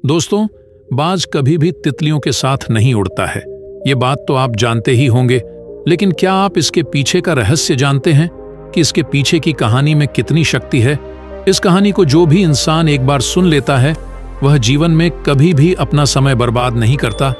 दोस्तों, बाज कभी भी तितलियों के साथ नहीं उड़ता है। ये बात तो आप जानते ही होंगे, लेकिन क्या आप इसके पीछे का रहस्य जानते हैं कि इसके पीछे की कहानी में कितनी शक्ति है? इस कहानी को जो भी इंसान एक बार सुन लेता है, वह जीवन में कभी भी अपना समय बर्बाद नहीं करता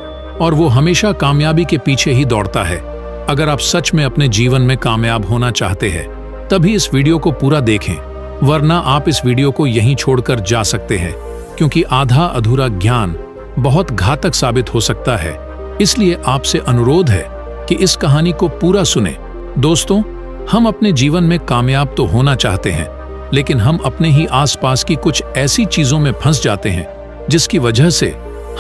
और वो हमेशा कामयाबी के पीछे ही दौड़ता है। अगर आप सच में अपने जीवन में कामयाब होना चाहते हैं, तभी इस वीडियो को पूरा देखें, वरना आप इस वीडियो को यहीं छोड़कर जा सकते हैं, क्योंकि आधा अधूरा ज्ञान बहुत घातक साबित हो सकता है। इसलिए आपसे अनुरोध है कि इस कहानी को पूरा सुने। दोस्तों, हम अपने जीवन में कामयाब तो होना चाहते हैं, लेकिन हम अपने ही आसपास की कुछ ऐसी चीजों में फंस जाते हैं जिसकी वजह से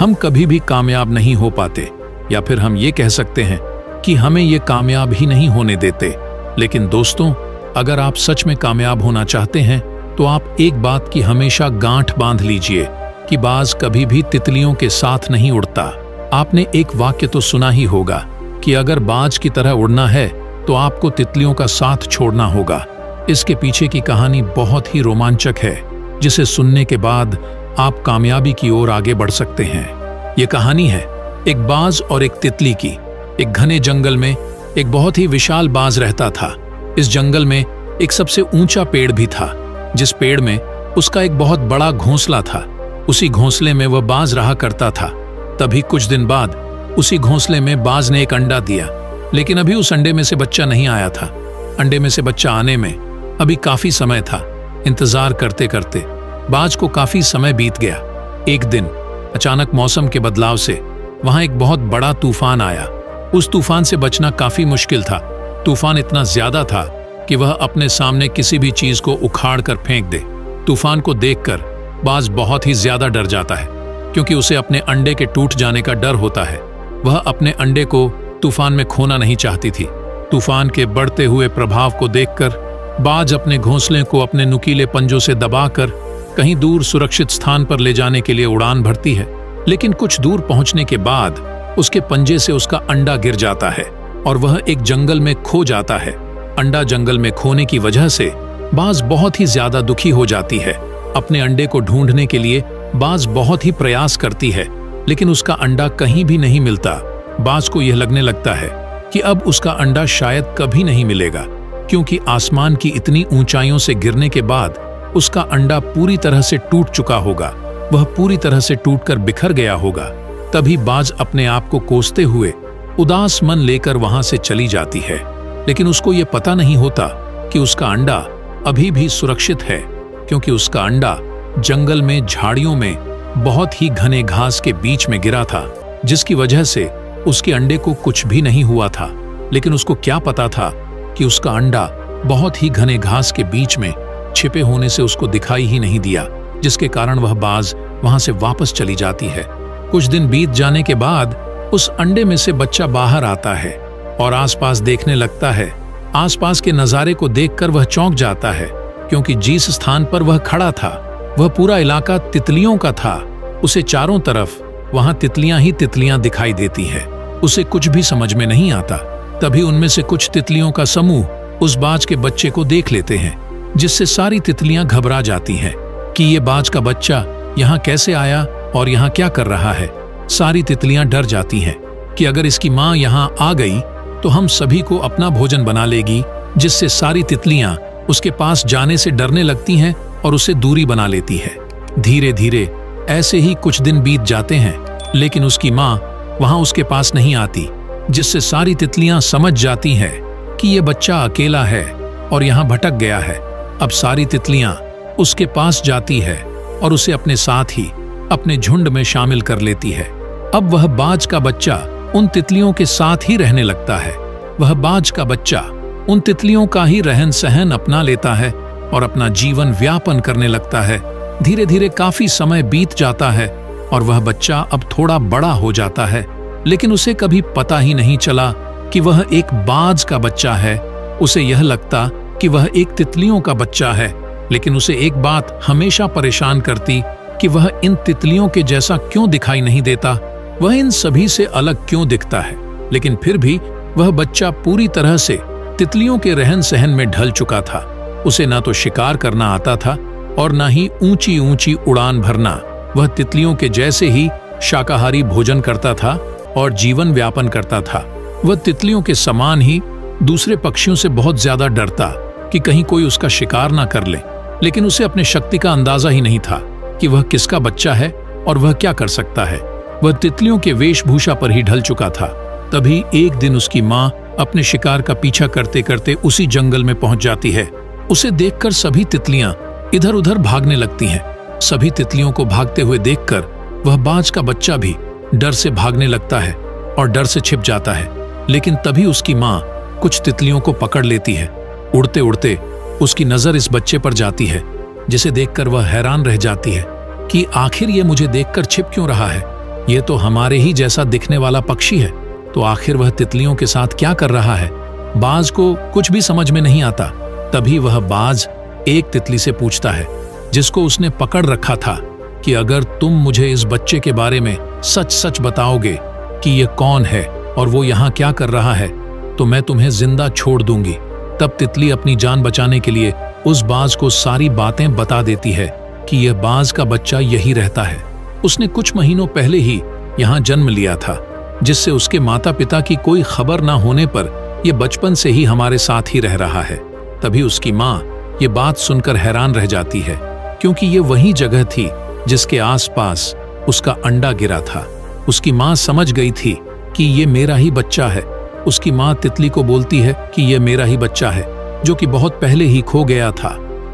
हम कभी भी कामयाब नहीं हो पाते, या फिर हम ये कह सकते हैं कि हमें ये कामयाब ही नहीं होने देते। लेकिन दोस्तों, अगर आप सच में कामयाब होना चाहते हैं तो आप एक बात की हमेशा गांठ बांध लीजिए कि बाज कभी भी तितलियों के साथ नहीं उड़ता। आपने एक वाक्य तो सुना ही होगा कि अगर बाज की तरह उड़ना है तो आपको तितलियों का साथ छोड़ना होगा। इसके पीछे की कहानी बहुत ही रोमांचक है, जिसे सुनने के बाद आप कामयाबी की ओर आगे बढ़ सकते हैं। ये कहानी है एक बाज और एक तितली की। एक घने जंगल में एक बहुत ही विशाल बाज रहता था। इस जंगल में एक सबसे ऊंचा पेड़ भी था, जिस पेड़ में उसका एक बहुत बड़ा घोंसला था। उसी घोंसले में वह बाज रहा करता था। तभी कुछ दिन बाद उसी घोंसले में बाज ने एक अंडा दिया, लेकिन अभी उस अंडे में से बच्चा नहीं आया था। अंडे में से बच्चा आने में अभी काफी समय था। इंतजार करते करते बाज को काफी समय बीत गया। एक दिन अचानक मौसम के बदलाव से वहां एक बहुत बड़ा तूफान आया। उस तूफान से बचना काफी मुश्किल था। तूफान इतना ज्यादा था कि वह अपने सामने किसी भी चीज को उखाड़ कर फेंक दे। तूफान को देखकर बाज बहुत ही ज्यादा डर जाता है, क्योंकि उसे अपने अंडे के टूट जाने का डर होता है। वह अपने अंडे को तूफान में खोना नहीं चाहती थी। तूफान के बढ़ते हुए प्रभाव को देखकर बाज अपने घोंसले को अपने नुकीले पंजों से दबाकर कहीं दूर सुरक्षित स्थान पर ले जाने के लिए उड़ान भरती है। लेकिन कुछ दूर पहुंचने के बाद उसके पंजे से उसका अंडा गिर जाता है और वह एक जंगल में खो जाता है। अंडा जंगल में खोने की वजह से बाज बहुत ही ज्यादा दुखी हो जाती है। अपने अंडे को ढूंढने के लिए बाज बहुत ही प्रयास करती है, लेकिन उसका अंडा कहीं भी नहीं मिलता। बाज को यह लगने लगता है कि अब उसका अंडा शायद कभी नहीं मिलेगा, क्योंकि आसमान की इतनी ऊंचाइयों से गिरने के बाद उसका अंडा पूरी तरह से टूट चुका होगा। वह पूरी तरह से टूटकर बिखर गया होगा। तभी बाज अपने आप को कोसते हुए उदास मन लेकर वहां से चली जाती है। लेकिन उसको यह पता नहीं होता कि उसका अंडा अभी भी सुरक्षित है, क्योंकि उसका अंडा जंगल में झाड़ियों में बहुत ही घने घास के बीच में गिरा था, जिसकी वजह से उसके अंडे को कुछ भी नहीं हुआ था। लेकिन उसको क्या पता था कि उसका अंडा बहुत ही घने घास के बीच में छिपे होने से उसको दिखाई ही नहीं दिया, जिसके कारण वह बाज वहां से वापस चली जाती है। कुछ दिन बीत जाने के बाद उस अंडे में से बच्चा बाहर आता है और आसपास देखने लगता है। आसपास के नजारे को देखकर वह चौंक जाता है, क्योंकि जिस स्थान पर वह खड़ा था वह पूरा इलाका तितलियों का था। उसे चारों तरफ वहां तितलियां ही तितलियां दिखाई देती है। उसे कुछ भी समझ में नहीं आता। तभी उनमें से कुछ तितलियों का समूह उस बाज के बच्चे को देख लेते हैं, जिससे सारी तितलियां घबरा जाती हैं कि ये बाज का बच्चा यहाँ कैसे आया और यहाँ क्या कर रहा है। सारी तितलियां डर जाती हैं कि अगर इसकी माँ यहाँ आ गई तो हम सभी को अपना भोजन बना लेगी, जिससे सारी तितलियां उसके पास जाने से डरने लगती हैं और उसे दूरी बना लेती है। धीरे धीरे ऐसे ही कुछ दिन बीत जाते हैं, लेकिन उसकी माँ वहां उसके पास नहीं आती, जिससे सारी तितलियां समझ जाती हैं कि ये बच्चा अकेला है और यहाँ भटक गया है। अब सारी तितलियां उसके पास जाती है और उसे अपने साथ ही अपने झुंड में शामिल कर लेती है। अब वह बाज का बच्चा उन तितलियों के साथ ही रहने लगता है। वह बाज का बच्चा उन तितलियों का ही रहन सहन अपना लेता है और अपना जीवन व्यापन करने लगता है। धीरे धीरे काफी समय बीत जाता है और वह बच्चा अब थोड़ा बड़ा हो जाता है, लेकिन उसे कभी पता ही नहीं चला कि वह एक बाज का बच्चा है। उसे यह लगता कि वह एक तितलियों का बच्चा है, लेकिन उसे एक बात हमेशा परेशान करती कि वह इन तितलियों के जैसा क्यों दिखाई नहीं देता, वह इन सभी से अलग क्यों दिखता है। लेकिन फिर भी वह बच्चा पूरी तरह से तितलियों के रहन सहन में ढल चुका था। उसे ना तो शिकार करना आता था और ना ही ऊंची ऊंची उड़ान भरना। वह तितलियों के जैसे ही शाकाहारी भोजन करता था और जीवन व्यापन करता था। वह तितलियों के समान ही दूसरे पक्षियों से बहुत ज्यादा डरता कि कहीं कोई उसका शिकार ना कर ले, लेकिन उसे अपने शक्ति का अंदाजा ही नहीं था कि वह किसका बच्चा है और वह क्या कर सकता है। वह तितलियों के वेशभूषा पर ही ढल चुका था। तभी एक दिन उसकी माँ अपने शिकार का पीछा करते करते उसी जंगल में पहुंच जाती है। उसे देखकर सभी तितलियां इधर उधर भागने लगती हैं। सभी तितलियों को भागते हुए देखकर वह बाज का बच्चा भी डर से भागने लगता है और डर से छिप जाता है। लेकिन तभी उसकी माँ कुछ तितलियों को पकड़ लेती है। उड़ते उड़ते उसकी नजर इस बच्चे पर जाती है, जिसे देखकर वह हैरान रह जाती है कि आखिर ये मुझे देखकर छिप क्यों रहा है। ये तो हमारे ही जैसा दिखने वाला पक्षी है, तो आखिर वह तितलियों के साथ क्या कर रहा है। बाज को कुछ भी समझ में नहीं आता। तभी वह बाज एक तितली से पूछता है, जिसको उसने पकड़ रखा था, कि अगर तुम मुझे इस बच्चे के बारे में सच सच बताओगे कि ये कौन है और वो यहाँ क्या कर रहा है, तो मैं तुम्हें जिंदा छोड़ दूंगी। तब तितली अपनी जान बचाने के लिए उस बाज को सारी बातें बता देती है कि यह बाज का बच्चा यही रहता है। उसने कुछ महीनों पहले ही यहाँ जन्म लिया था, जिससे उसके माता पिता की कोई खबर ना होने पर यह बचपन से ही हमारे साथ ही रह रहा है। तभी उसकी माँ ये बात सुनकर हैरान रह जाती है, क्योंकि ये वही जगह थी जिसके आसपास उसका अंडा गिरा था। उसकी माँ समझ गई थी कि ये मेरा ही बच्चा है। उसकी माँ तितली को बोलती है कि ये मेरा ही बच्चा है, जो कि बहुत पहले ही खो गया था।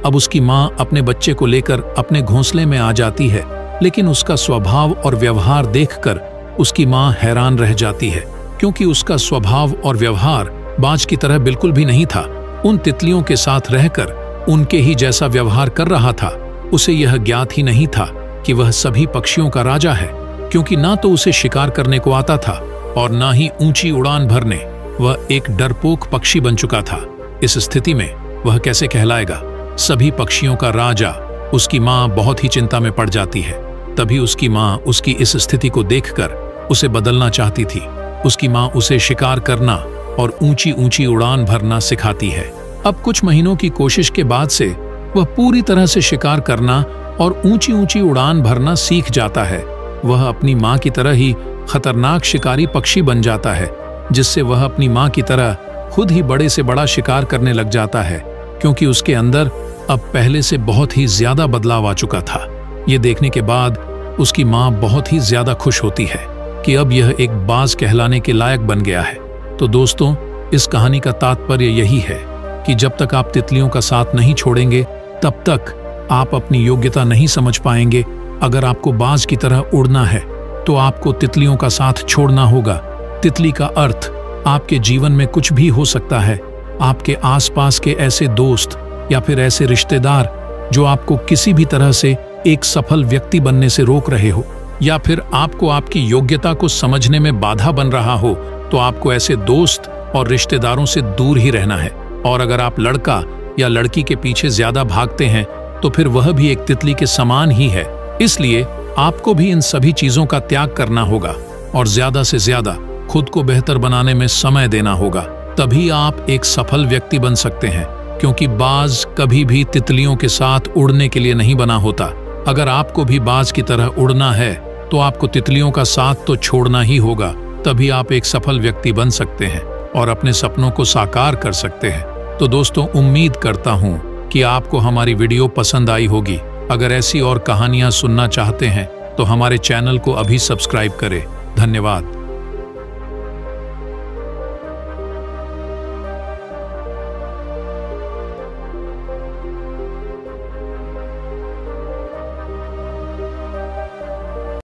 अब उसकी माँ अपने बच्चे को लेकर अपने घोंसले में आ जाती है, लेकिन उसका स्वभाव और व्यवहार देखकर उसकी माँ हैरान रह जाती है, क्योंकि उसका स्वभाव और व्यवहार बाज की तरह बिल्कुल भी नहीं था। उन तितलियों के साथ रहकर उनके ही जैसा व्यवहार कर रहा था। उसे यह ज्ञात ही नहीं था कि वह सभी पक्षियों का राजा है, क्योंकि ना तो उसे शिकार करने को आता था और ना ही ऊंची उड़ान भरने। वह एक डरपोक पक्षी बन चुका था। इस स्थिति में वह कैसे कहलाएगा सभी पक्षियों का राजा। उसकी माँ बहुत ही चिंता में पड़ जाती है। तभी उसकी माँ उसकी इस स्थिति को देखकर उसे बदलना चाहती थी। उसकी माँ उसे शिकार करना और ऊंची ऊंची उड़ान भरना सिखाती है। अब कुछ महीनों की कोशिश के बाद से वह पूरी तरह से शिकार करना और ऊंची ऊंची उड़ान भरना सीख जाता है। वह अपनी माँ की तरह ही खतरनाक शिकारी पक्षी बन जाता है, जिससे वह अपनी माँ की तरह खुद ही बड़े से बड़ा शिकार करने लग जाता है, क्योंकि उसके अंदर अब पहले से बहुत ही ज्यादा बदलाव आ चुका था। ये देखने के बाद उसकी माँ बहुत ही ज्यादा खुश होती है कि अब यह एक बाज कहलाने के लायक बन गया है। तो दोस्तों, इस कहानी का तात्पर्य यही है कि जब तक आप तितलियों का साथ नहीं छोड़ेंगे, तब तक आप अपनी योग्यता नहीं समझ पाएंगे। अगर आपको बाज की तरह उड़ना है, तो आपको तितलियों का साथ छोड़ना होगा। तितली का अर्थ आपके जीवन में कुछ भी हो सकता है। आपके आसपास के ऐसे दोस्त या फिर ऐसे रिश्तेदार जो आपको किसी भी तरह से एक सफल व्यक्ति बनने से रोक रहे हो, या फिर आपको आपकी योग्यता को समझने में बाधा बन रहा हो, तो आपको ऐसे दोस्त और रिश्तेदारों से दूर ही रहना है। और अगर आप लड़का या लड़की के पीछे ज्यादा भागते हैं, तो फिर वह भी एक तितली के समान ही है। इसलिए आपको भी इन सभी चीजों का त्याग करना होगा और ज्यादा से ज्यादा खुद को बेहतर बनाने में समय देना होगा। तभी आप एक सफल व्यक्ति बन सकते हैं, क्योंकि बाज कभी भी तितलियों के साथ उड़ने के लिए नहीं बना होता। अगर आपको भी बाज की तरह उड़ना है, तो आपको तितलियों का साथ तो छोड़ना ही होगा। तभी आप एक सफल व्यक्ति बन सकते हैं और अपने सपनों को साकार कर सकते हैं। तो दोस्तों, उम्मीद करता हूं कि आपको हमारी वीडियो पसंद आई होगी। अगर ऐसी और कहानियां सुनना चाहते हैं, तो हमारे चैनल को अभी सब्सक्राइब करें। धन्यवाद।